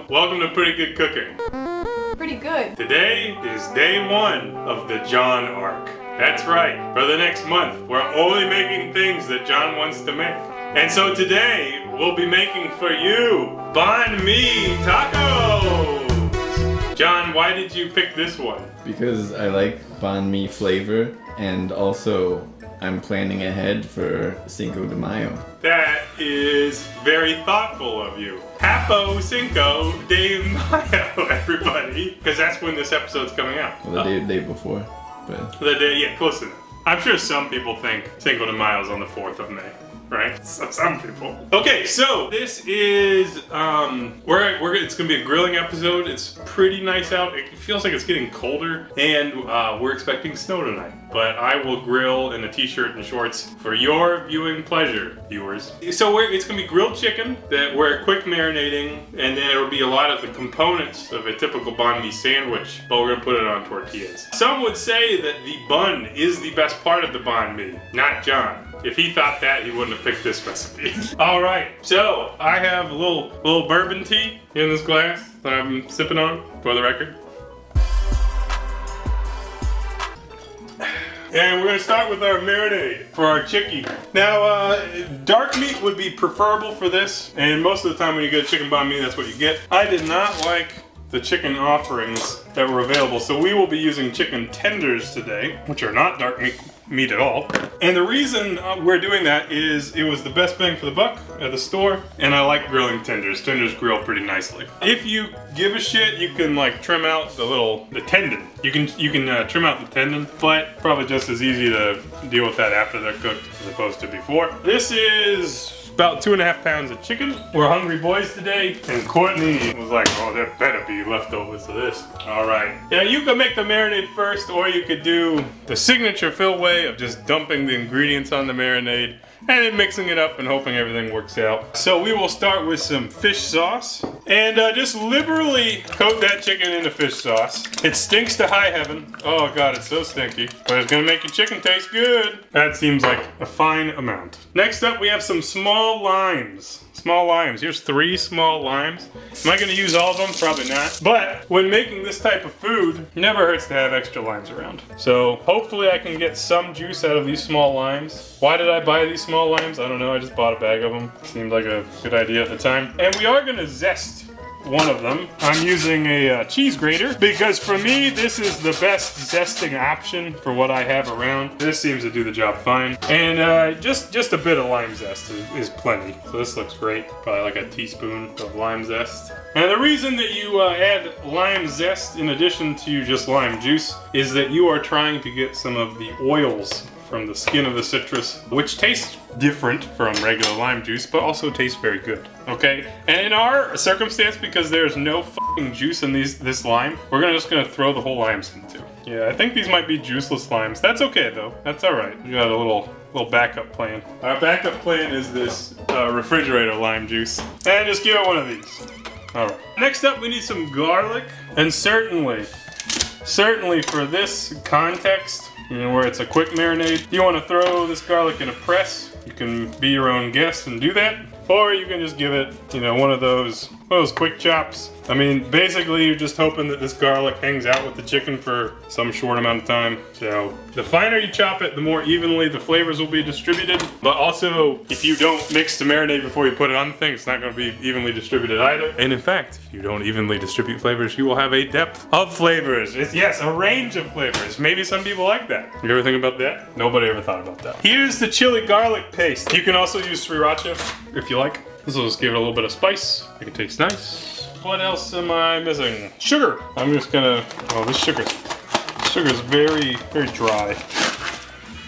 welcome to Pretty Good Cooking. Pretty good. Today is day one of the John arc. That's right, for the next month, we're only making things that John wants to make. And so today, we'll be making for you Banh Mi tacos! John, why did you pick this one? Because I like banh mi flavor, and also I'm planning ahead for Cinco de Mayo. That is very thoughtful of you. Hapo Cinco de Mayo, everybody. Because that's when this episode's coming out. Well, the day before, but... The day, yeah, close enough. I'm sure some people think Cinco de Mayo is on the 4th of May. Right? So, some people. Okay, so this is it's gonna be a grilling episode. It's pretty nice out. It feels like it's getting colder, and we're expecting snow tonight. But I will grill in a t-shirt and shorts for your viewing pleasure, viewers. So it's gonna be grilled chicken that we're quick marinating, and then it'll be a lot of the components of a typical banh mi sandwich, but we're gonna put it on tortillas. Some would say that the bun is the best part of the banh mi, not John. If he thought that, he wouldn't have picked this recipe. All right, so I have a little bourbon tea in this glass that I'm sipping on, for the record. And we're gonna start with our marinade for our chicky. Now, dark meat would be preferable for this, and most of the time when you get a chicken banh mi, that's what you get. I did not like the chicken offerings that were available, so we will be using chicken tenders today, which are not dark meat at all. And the reason we're doing that is it was the best bang for the buck at the store, and I like grilling tenders. Tenders grill pretty nicely. If you give a shit, you can like trim out the tendon. You can trim out the tendon, but probably just as easy to deal with that after they're cooked as opposed to before. This is about 2.5 pounds of chicken. We're hungry boys today, and Courtney was like, oh, there better be leftovers of this. All right. Yeah, you could make the marinade first, or you could do the signature Phil way of just dumping the ingredients on the marinade and then mixing it up and hoping everything works out. So we will start with some fish sauce, and just liberally coat that chicken in the fish sauce. It stinks to high heaven. Oh God, it's so stinky, but it's gonna make your chicken taste good. That seems like a fine amount. Next up, we have some small limes. Small limes. Here's 3 small limes. Am I going to use all of them? Probably not. But when making this type of food, it never hurts to have extra limes around. So hopefully I can get some juice out of these small limes. Why did I buy these small limes? I don't know. I just bought a bag of them. Seemed like a good idea at the time. And we are going to zest one of them. I'm using a cheese grater because for me this is the best zesting option for what I have around. This seems to do the job fine, and just a bit of lime zest is plenty. So this looks great. Probably like a teaspoon of lime zest. And the reason that you add lime zest in addition to just lime juice is that you are trying to get some of the oils from the skin of the citrus, which tastes different from regular lime juice, but also tastes very good, okay? And in our circumstance, because there's no fucking juice in this lime, we're just gonna throw the whole limes in too. Yeah, I think these might be juiceless limes. That's okay though, that's all right. We got a little backup plan. Our backup plan is this refrigerator lime juice. And just give it one of these. All right. Next up, we need some garlic, and certainly for this context, you know, where it's a quick marinade, you want to throw this garlic in a press. You can be your own guest and do that, or you can just give it, you know, one of those quick chops. I mean, basically you're just hoping that this garlic hangs out with the chicken for some short amount of time. So the finer you chop it, the more evenly the flavors will be distributed. But also, if you don't mix the marinade before you put it on the thing, it's not going to be evenly distributed either. And in fact, if you don't evenly distribute flavors, you will have a depth of flavors. Yes, a range of flavors. Maybe some people like that. You ever think about that? Nobody ever thought about that. Here's the chili garlic paste. You can also use Sriracha if you like. This will just give it a little bit of spice. Make it taste nice. What else am I missing? Sugar. I'm just gonna, oh, this sugar's very, very dry.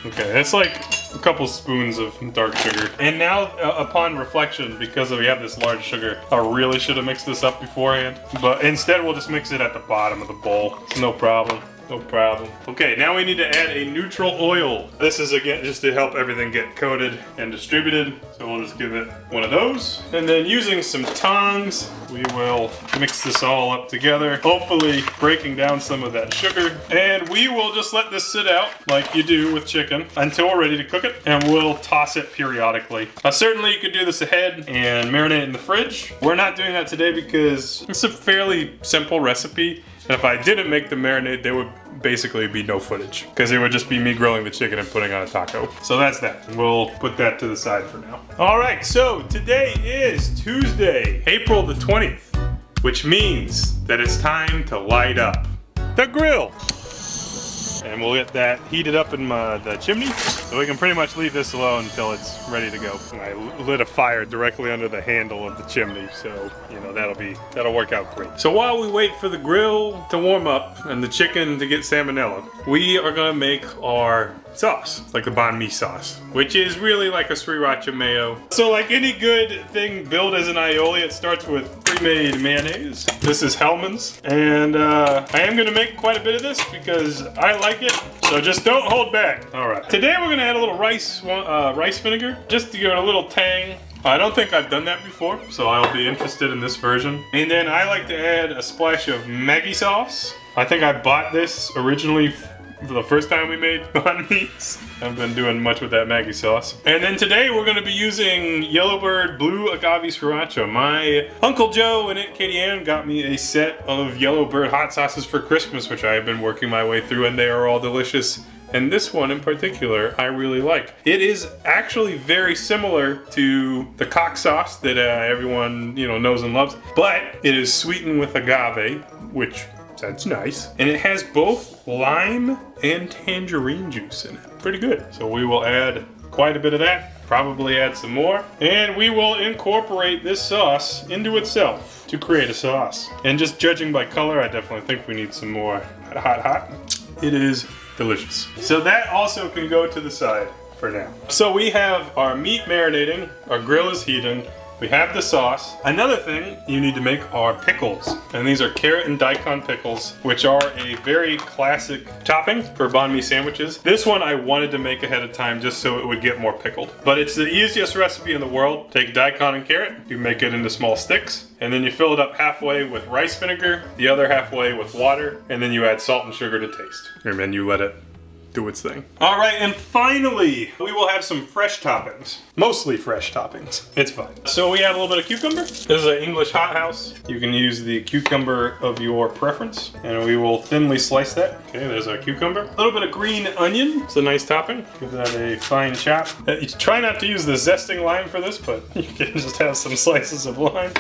Okay, that's like a couple spoons of dark sugar. And now, upon reflection, because we have this large sugar, I really should have mixed this up beforehand. But instead, we'll just mix it at the bottom of the bowl. It's no problem. No problem. Okay, now we need to add a neutral oil. This is again just to help everything get coated and distributed. So we'll just give it one of those. And then using some tongs, we will mix this all up together, hopefully breaking down some of that sugar. And we will just let this sit out like you do with chicken until we're ready to cook it. And we'll toss it periodically. Certainly you could do this ahead and marinate it in the fridge. We're not doing that today because it's a fairly simple recipe. And if I didn't make the marinade, there would basically be no footage because it would just be me grilling the chicken and putting on a taco. So that's that. We'll put that to the side for now. All right, so today is Tuesday, April the 20th, which means that it's time to light up the grill. And we'll get that heated up in the chimney. So we can pretty much leave this alone until it's ready to go. And I lit a fire directly under the handle of the chimney. So, you know, that'll work out great. So while we wait for the grill to warm up and the chicken to get salmonella, we are gonna make our sauce, like the banh mi sauce, which is really like a Sriracha mayo. So like any good thing built as an aioli, it starts with pre-made mayonnaise. This is Hellmann's, and I am gonna make quite a bit of this because I like it, so just don't hold back. All right, today we're gonna add a little rice vinegar, just to give it a little tang. I don't think I've done that before, so I'll be interested in this version. And then I like to add a splash of Maggi sauce. I think I bought this originally for the first time we made banh mi's. I've been doing much with that Maggi sauce. And then today we're going to be using Yellowbird Blue Agave Sriracha. My Uncle Joe and Aunt Katie Ann got me a set of Yellowbird hot sauces for Christmas, which I have been working my way through, and they are all delicious. And this one in particular, I really like. It is actually very similar to the cock sauce that everyone knows and loves, but it is sweetened with agave, which that's nice. And it has both lime and tangerine juice in it. Pretty good. So we will add quite a bit of that, probably add some more, and we will incorporate this sauce into itself to create a sauce. And just judging by color, I definitely think we need some more hot. It is delicious. So that also can go to the side for now. So we have our meat marinating, our grill is heating, we have the sauce. Another thing you need to make are pickles. And these are carrot and daikon pickles, which are a very classic topping for banh mi sandwiches. This one I wanted to make ahead of time just so it would get more pickled. But it's the easiest recipe in the world. Take daikon and carrot, you make it into small sticks, and then you fill it up halfway with rice vinegar, the other halfway with water, and then you add salt and sugar to taste. And then you let it do its thing. All right, and finally, we will have some fresh toppings. Mostly fresh toppings. It's fine. So we have a little bit of cucumber. This is an English hothouse. You can use the cucumber of your preference, and we will thinly slice that. Okay, there's our cucumber. A little bit of green onion. It's a nice topping. Give that a fine chop. Try not to use the zesting lime for this, but you can just have some slices of lime.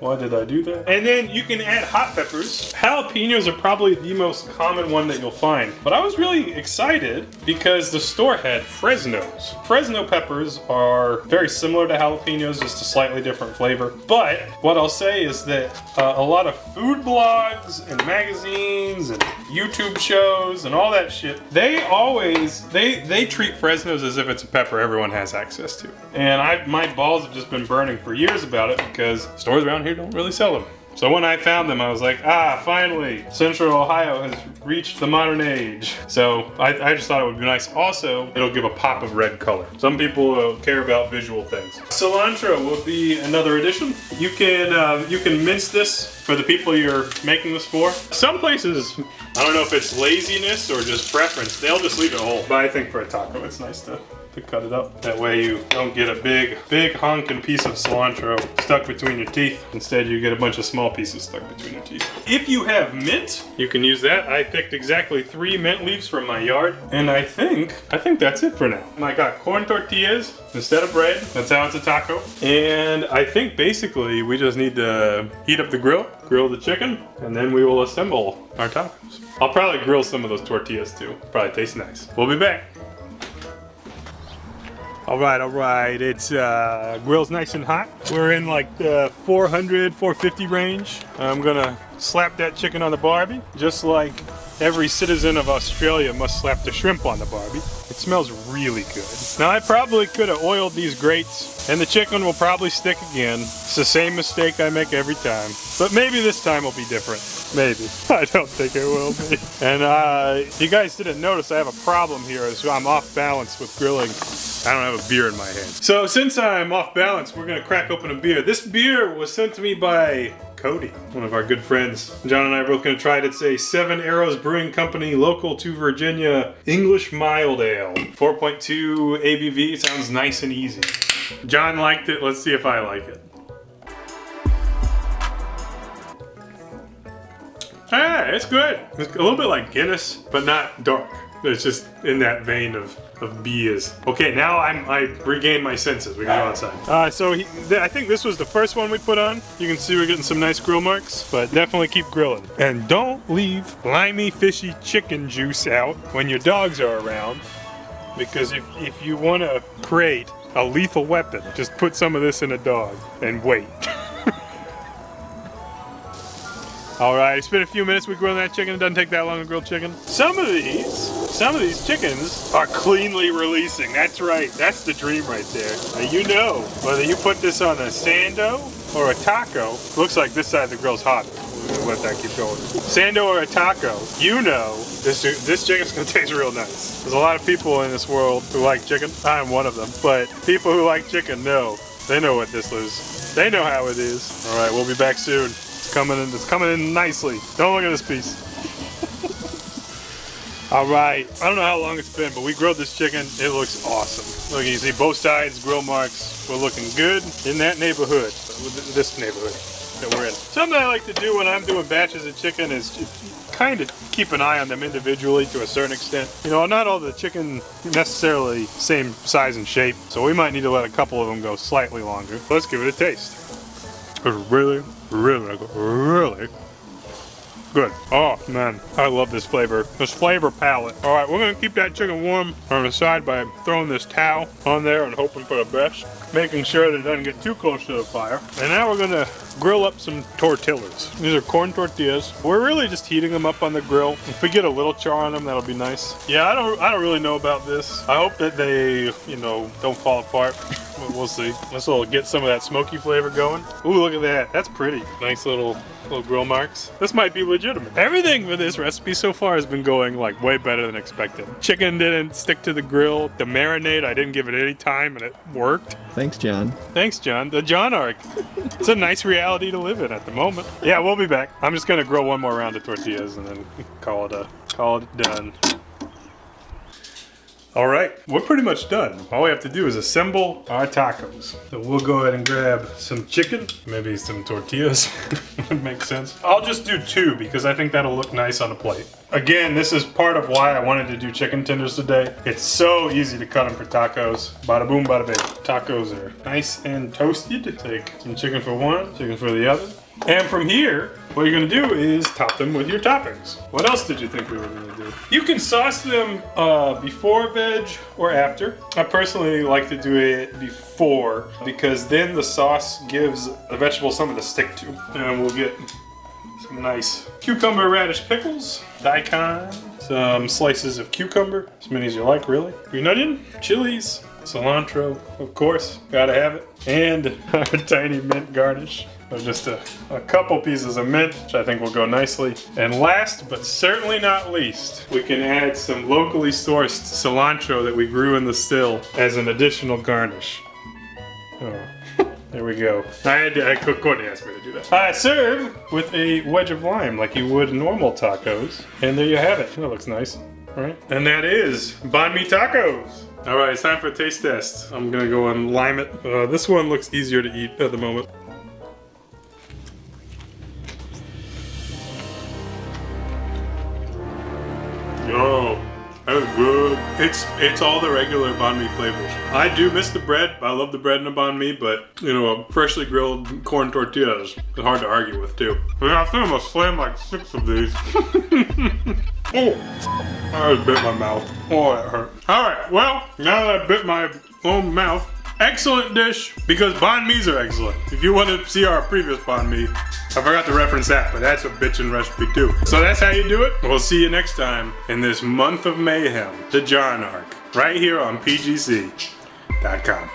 Why did I do that? And then you can add hot peppers. Jalapenos are probably the most common one that you'll find, but I was really excited because the store had Fresnos. Fresno peppers are very similar to jalapenos, just a slightly different flavor. But what I'll say is that a lot of food blogs and magazines and YouTube shows and all that shit, they treat Fresnos as if it's a pepper everyone has access to. And my balls have just been burning for years about it because stores around here don't really sell them. So when I found them, I was like, finally, Central Ohio has reached the modern age. So I just thought it would be nice. Also, it'll give a pop of red color. Some people care about visual things. Cilantro will be another addition. You can mince this for the people you're making this for. Some places, I don't know if it's laziness or just preference, they'll just leave it whole. But I think for a taco, it's nice to cut it up. That way you don't get a big honking piece of cilantro stuck between your teeth. Instead, you get a bunch of small pieces stuck between your teeth. If you have mint, you can use that. I picked exactly 3 mint leaves from my yard, and I think that's it for now. I got corn tortillas instead of bread. That's how it's a taco. And I think basically we just need to heat up the grill the chicken, and then we will assemble our tacos. I'll probably grill some of those tortillas too. Probably taste nice. We'll be back. All right, it's grill's nice and hot. We're in like the 400, 450 range. I'm gonna slap that chicken on the Barbie, just like every citizen of Australia must slap the shrimp on the barbie. It smells really good. Now I probably could have oiled these grates and the chicken will probably stick again. It's the same mistake I make every time. But maybe this time will be different. Maybe. I don't think it will be. And you guys didn't notice I have a problem here, so I'm off balance with grilling. I don't have a beer in my hand. So since I'm off balance, we're gonna crack open a beer. This beer was sent to me by Cody, one of our good friends. John and I are both gonna try it. It's a 7 Arrows Brewing Company, local to Virginia, English Mild Ale. 4.2 ABV, sounds nice and easy. John liked it, let's see if I like it. Ah, it's good. It's a little bit like Guinness, but not dark. It's just in that vein of beers. Okay, now I regained my senses. We can go outside. So I think this was the first one we put on. You can see we're getting some nice grill marks, but definitely keep grilling. And don't leave limey, fishy chicken juice out when your dogs are around, because if you want to create a lethal weapon, just put some of this in a dog and wait. All right, it's been a few minutes we grilled that chicken. It doesn't take that long to grill chicken. Some of these chickens are cleanly releasing. That's right, that's the dream right there. Now you know, whether you put this on a sando or a taco, looks like this side of the grill's hot. We'll let that keep going. Sando or a taco, you know this chicken's gonna taste real nice. There's a lot of people in this world who like chicken. I'm one of them, but people who like chicken know. They know what this is. They know how it is. All right, we'll be back soon. It's coming in nicely. Don't look at this piece. All right, I don't know how long it's been, but we grilled this chicken. It looks awesome. Look, you see both sides, grill marks. We're looking good in that neighborhood, this neighborhood that we're in. Something I like to do when I'm doing batches of chicken is kind of keep an eye on them individually to a certain extent. You know, not all the chicken necessarily same size and shape, so we might need to let a couple of them go slightly longer. Let's give it a taste. It's really good. Oh man, I love this flavor. This flavor palette. All right, we're gonna keep that chicken warm on the side by throwing this towel on there and hoping for the best. Making sure that it doesn't get too close to the fire. And now we're gonna grill up some tortillas. These are corn tortillas. We're really just heating them up on the grill. If we get a little char on them, that'll be nice. Yeah, I don't really know about this. I hope that they, you know, don't fall apart. We'll see. This will get some of that smoky flavor going. Ooh, look at that. That's pretty. Nice little grill marks. This might be legitimate. Everything for this recipe so far has been going like way better than expected. Chicken didn't stick to the grill. The marinade, I didn't give it any time and it worked. Thanks, John. Thanks, John. The John arc. It's a nice reality to live in at the moment. Yeah, we'll be back. I'm just gonna grill one more round of tortillas and then call it done. All right, we're pretty much done. All we have to do is assemble our tacos. So we'll go ahead and grab some chicken, maybe some tortillas, would make sense. I'll just do 2 because I think that'll look nice on a plate. Again, this is part of why I wanted to do chicken tenders today. It's so easy to cut them for tacos. Bada boom, bada bing. Tacos are nice and toasted. Take some chicken for one, chicken for the other. And from here, what you're gonna do is top them with your toppings. What else did you think we were gonna do? You can sauce them before veg or after. I personally like to do it before because then the sauce gives the vegetable something to stick to. And we'll get some nice cucumber radish pickles, daikon, some slices of cucumber, as many as you like really. Green onion, chilies, cilantro, of course, gotta have it. And our tiny mint garnish. Just a couple pieces of mint, which I think will go nicely. And last, but certainly not least, we can add some locally sourced cilantro that we grew in the still as an additional garnish. Oh, there we go. Courtney asked me to do that. I serve with a wedge of lime like you would normal tacos. And there you have it. That looks nice. All right. And that is Banh Mi tacos. All right, it's time for a taste test. I'm gonna go and lime it. This one looks easier to eat at the moment. Oh, that was good. It's all the regular banh mi flavors. I do miss the bread. I love the bread in a banh mi, but you know, freshly grilled corn tortillas is hard to argue with too. Yeah, I think I'm gonna slam like 6 of these. Oh, I just bit my mouth. Oh, that hurt. All right, well, now that I bit my own mouth, excellent dish because banh mi's are excellent. If you want to see our previous banh mi, I forgot to reference that, but that's a bitchin' recipe too. So that's how you do it. We'll see you next time in this month of mayhem, the John arc, right here on PGC.com.